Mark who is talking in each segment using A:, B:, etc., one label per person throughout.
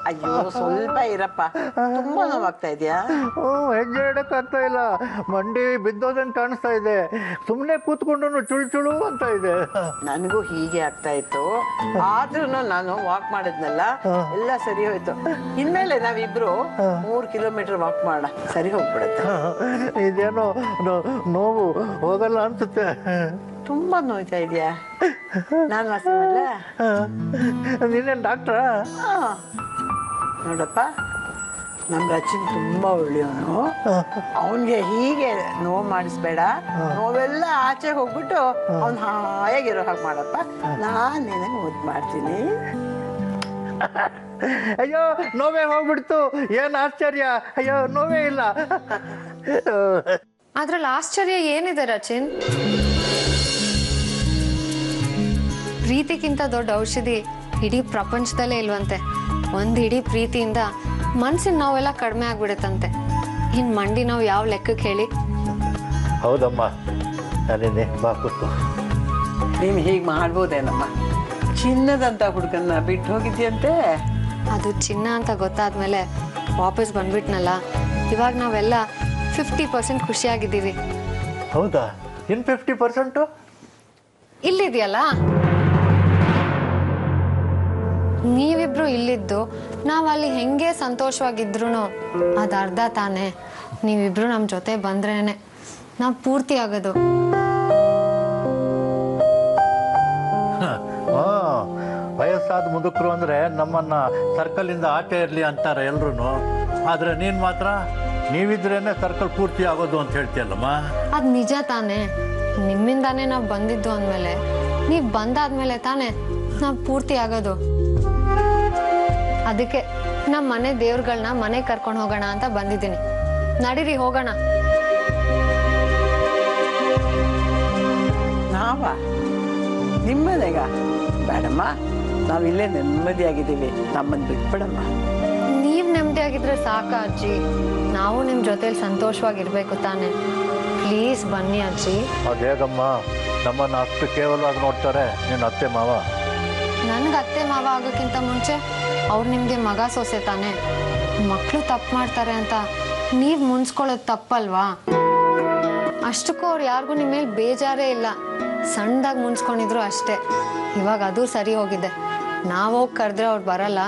A: ಅಯ್ಯೋ ಸ್ವಲ್ಪ ಇರಪ್ಪ, ತುಂಬಾ ನೋವಾಗ್ತಾ ಇದೆಯಾ?
B: ಹೆಜ್ಜೆ ಇಡಕ್ಕಾಗ್ತಾ ಇಲ್ಲ, ಮಂಡಿ ಬಿದ್ದೋದಂಗೆ ಕಾಣಿಸ್ತಾ ಇದೆ, ಸುಮ್ಮನೆ ಕೂತ್ಕೊಂಡು ಚುಳು ಚುಳು ಅಂತ ಇದೆ.
A: ನನಗೂ ಹೀಗೆ ಆಗ್ತಾ ಇತ್ತು, ಆದ್ರೂ ನಾನು ವಾಕ್ ಮಾಡಿದ್ನಲ್ಲ ಎಲ್ಲ ಸರಿ ಹೋಯ್ತು. ಇನ್ಮೇಲೆ ನಾವಿಬ್ರು 3 ಕಿಲೋಮೀಟರ್ ವಾಕ್ ಮಾಡೋಣ, ಸರಿ ಹೋಗ್ಬಿಡುತ್ತೆ.
B: ಇದೇನೋ ನೋವು ಹೋಗಲ್ಲ ಅನ್ಸುತ್ತೆ.
A: ತುಂಬಾ ನೋಯ್ತಾ ಇದೆಯಾ? ನಾನು ವಾಸಿಮಲ್ಲ.
B: ನೀನೇನು ಡಾಕ್ಟ್ರಾ?
A: ನೋಡಪ್ಪ, ನಮ್ಮ ರಚಿನ್ ತುಂಬಾ ಒಳ್ಳೆಯವನು. ಅವನ್ಗೆ ಹೀಗೆ ನೋವು ಮಾಡಿಸ್ಬೇಡ, ನೋವೆಲ್ಲ ಆಚೆಗೆ ಹೋಗ್ಬಿಟ್ಟು ಅವ್ನು ಹಾಯಾಗಿರೋ ಹಾಗೆ ಮಾಡಪ್ಪ. ನಾನು ನಿನಗೆ ಮುದ್ದು ಮಾಡ್ತೀನಿ.
B: ಅಯ್ಯೋ ನೋವೇ ಹೋಗ್ಬಿಡ್ತು, ಏನ್ ಆಶ್ಚರ್ಯ. ಅಯ್ಯೋ ನೋವೇ ಇಲ್ಲ.
C: ಅದ್ರಲ್ಲಿ ಆಶ್ಚರ್ಯ ಏನಿದೆ ರಚಿನ್? ಪ್ರೀತಿಗಿಂತ ದೊಡ್ಡ ಔಷಧಿ ಇಡೀ ಪ್ರಪಂಚದಲ್ಲೇ ಇಲ್ವಂತೆ. ಒಂದ್ ಇಡೀ ಪ್ರೀತಿಯಿಂದ ಮನ್ಸಿನ ನೋವೆಲ್ಲ ಕಡಿಮೆ ಆಗ್ಬಿಡುತ್ತಂತೆ. ಇನ್ ಮಂಡಿ ನೋವು ಯಾವ ಲೆಕ್ಕಕ್ಕೆ ಹೇಳಿ?
B: ಹೌದಮ್ಮ, ನಾನೇನೆ ಬಾ ಕೂತ್ಕೋ.
A: ನೀನು ಹೀಗೆ ಮಾಡ್ಬೋದೇನಮ್ಮ? ಚಿನ್ನದಂತ ಹುಡುಗನ್ನ ಬಿಟ್ಟು ಹೋಗಿದ್ಯಂತೆ.
C: ಅದು ಚಿನ್ನ ಅಂತ ಗೊತ್ತಾದ್ಮೇಲೆ ವಾಪಸ್ ಬಂದ್ಬಿಟ್ನಲ್ಲ. ಇವಾಗ ನಾವೆಲ್ಲ 50% ಖುಷಿಯಾಗಿದ್ದೀವಿ.
B: ಹೌದಾ? ಇನ್ 50%
C: ಇಲ್ಲಿದೆಯಲ್ಲ. ನೀವಿಬ್ರು ಇಲ್ಲಿದ್ದು ನಾವ್ ಅಲ್ಲಿ ಹೆಂಗೆ ಸಂತೋಷವಾಗಿದ್ರು ಅದ್ ಅರ್ಧ ತಾನೆ. ನೀವಿಬ್ರು ನಮ್ ಜೊತೆ ಬಂದ್ರೇನೆ ನಾವ್ ಪೂರ್ತಿ ಆಗೋದು.
B: ವಯಸ್ಸಾದ ಮುದುಕರು ಅಂದ್ರೆ ನಮ್ಮನ್ನ ಸರ್ಕಲ್ ಇಂದ ಆಚೆ ಇರ್ಲಿ ಅಂತಾರೆ ಎಲ್ರು. ಆದ್ರೆ ನೀನ್ ಮಾತ್ರ ನೀವಿದ್ರೇನೆ ಸರ್ಕಲ್ ಪೂರ್ತಿ ಆಗೋದು ಅಂತ ಹೇಳ್ತೀಯಲ್ಲಮ್ಮ.
C: ಅದ್ ನಿಜ ತಾನೆ. ನಿಮ್ಮಿಂದಾನೇ ನಾವ್ ಬಂದಿದ್ದು ಅಂದ್ಮೇಲೆ, ನೀವ್ ಬಂದಾದ್ಮೇಲೆ ತಾನೆ ನಾವ್ ಪೂರ್ತಿ ಆಗೋದು. ಅದಕ್ಕೆ ನಮ್ಮ ಮನೆ ದೇವ್ರುಗಳನ್ನ ಮನೆ ಕರ್ಕೊಂಡು ಹೋಗೋಣ ಅಂತ ಬಂದಿದ್ದೀನಿ. ನಡೀರಿ ಹೋಗೋಣ.
A: ನಾವ ನಿಮ್ಮನೆಗ? ಬೇಡಮ್ಮ, ನಾವಿಲ್ಲೇ ನೆಮ್ಮದಿಯಾಗಿದ್ದೀವಿ, ನಮ್ಮನ್ನು ಬಿಟ್ಬಿಡಮ್ಮ.
C: ನೀವ್ ನೆಮ್ಮದಿಯಾಗಿದ್ರೆ ಸಾಕ ಅಜ್ಜಿ. ನಾವು ನಿಮ್ ಜೊತೆಲಿ ಸಂತೋಷವಾಗಿರ್ಬೇಕು ತಾನೆ. ಪ್ಲೀಸ್ ಬನ್ನಿ ಅಜ್ಜಿ.
B: ಅದೇಗಮ್ಮ, ನಮ್ಮನ್ನ ಅಷ್ಟು ಕೇವಲವಾಗಿ ನೋಡ್ತಾರೆ ನಿನ್ನ ಅತ್ತೆ ಮಾವ.
C: ನನ್ಗೆ ಅತ್ತೆ ಮಾವ ಆಗೋಕ್ಕಿಂತ ಮುಂಚೆ ಅವ್ರು ನಿಮ್ಗೆ ಮಗ ಸೊಸೆ ತಾನೆ. ಮಕ್ಕಳು ತಪ್ಪು ಮಾಡ್ತಾರೆ ಅಂತ ನೀವ್ ಮುನ್ಸ್ಕೊಳ್ಳೋದು ತಪ್ಪಲ್ವಾ? ಅಷ್ಟಕ್ಕೂ ಅವ್ರು ಯಾರಿಗೂ ನಿಮ್ಮ ಮೇಲೆ ಬೇಜಾರೇ ಇಲ್ಲ. ಸಣ್ಣದಾಗಿ ಮುನ್ಸ್ಕೊಂಡಿದ್ರು ಅಷ್ಟೇ. ಇವಾಗ ಅದು ಸರಿ ಹೋಗಿದೆ. ನಾವು ಹೋಗಿ ಕರೆದ್ರೆ ಅವ್ರು ಬರಲ್ಲ,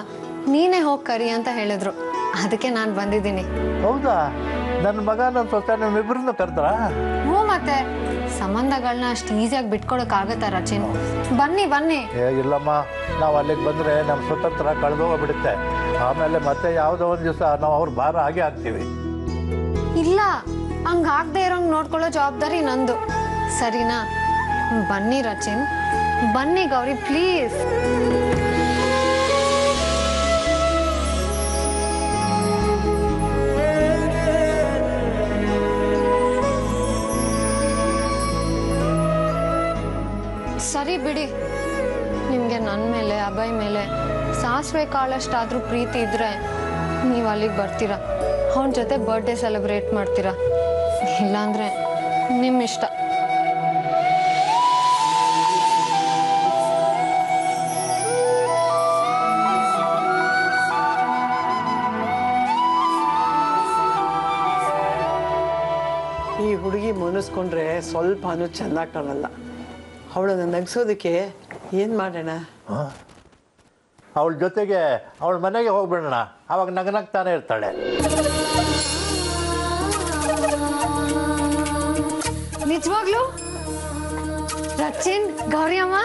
C: ನೀನೇ ಹೋಗಿ ಕರಿ ಅಂತ ಹೇಳಿದ್ರು. ಅದಕ್ಕೆ ನಾನು ಬಂದಿದ್ದೀನಿ.
B: ಹೌದಾ? ನನ್ನ ಮಗ ನನ್ನ ಸೊಸೆ ನಿಮ್ಮಿಬ್ಬರನ್ನು ಕರೆದ್ರ?
C: ಹ್ಞೂ, ಮತ್ತೆ ಸಂಬಂಧಗಳನ್ನ ಅಷ್ಟು ಈಸಿಯಾಗಿ ಬಿಟ್ಕೊಡಕ್ ಆಗತ್ತಾ ರಚಿನ್? ಬನ್ನಿ ಬನ್ನಿ.
B: ಇಲ್ಲಮ್ಮ, ನಾವು ಅಲ್ಲಿಗೆ ಬಂದ್ರೆ ನಮ್ಮ ಸ್ವತಂತ್ರ ಕಳೆದೋಗ್ಬಿಡುತ್ತೆ. ಆಮೇಲೆ ಮತ್ತೆ ಯಾವುದೋ ಒಂದು ದಿವಸ ನಾವು ಅವ್ರ ಭಾರ ಹಾಗೆ ಆಗ್ತೀವಿ.
C: ಇಲ್ಲ, ಹಂಗಾಗದೆ ಇರೋಂಗ್ ನೋಡ್ಕೊಳ್ಳೋ ಜವಾಬ್ದಾರಿ ನಂದು, ಸರಿನಾ? ಬನ್ನಿ ರಚಿನ್, ಬನ್ನಿ ಗೌರಿ, ಪ್ಲೀಸ್. ಸರಿ ಬಿಡಿ, ನಿಮಗೆ ನನ್ನ ಮೇಲೆ ಅಭಯ್ ಮೇಲೆ ಸಾಸಿವೆ ಕಾಳಷ್ಟಾದ್ರೂ ಪ್ರೀತಿ ಇದ್ರೆ ನೀವು ಅಲ್ಲಿಗೆ ಬರ್ತೀರಾ, ಅವನ ಜೊತೆ ಬರ್ಡೇ ಸೆಲೆಬ್ರೇಟ್ ಮಾಡ್ತೀರಾ. ಇಲ್ಲಾಂದ್ರೆ ನಿಮ್ಮ ಇಷ್ಟ.
A: ಈ ಹುಡುಗಿ ಮುನಿಸ್ಕೊಂಡ್ರೆ ಸ್ವಲ್ಪನೂ ಚೆನ್ನಾಗಿ ಕಾಣಲ್ಲ. ಅವಳನ್ನು ನಗಿಸೋದಕ್ಕೆ ಏನು ಮಾಡೋಣ?
B: ಅವಳ ಜೊತೆಗೆ ಅವಳ ಮನೆಗೆ ಹೋಗ್ಬಿಡೋಣ, ಅವಾಗ ನಗನಗ್ತಾನೆ ಇರ್ತಾಳೆ.
C: ನಿಜವಾಗ್ಲೂ? ರಚಿನ್, ಗೌರಿ ಅಮ್ಮ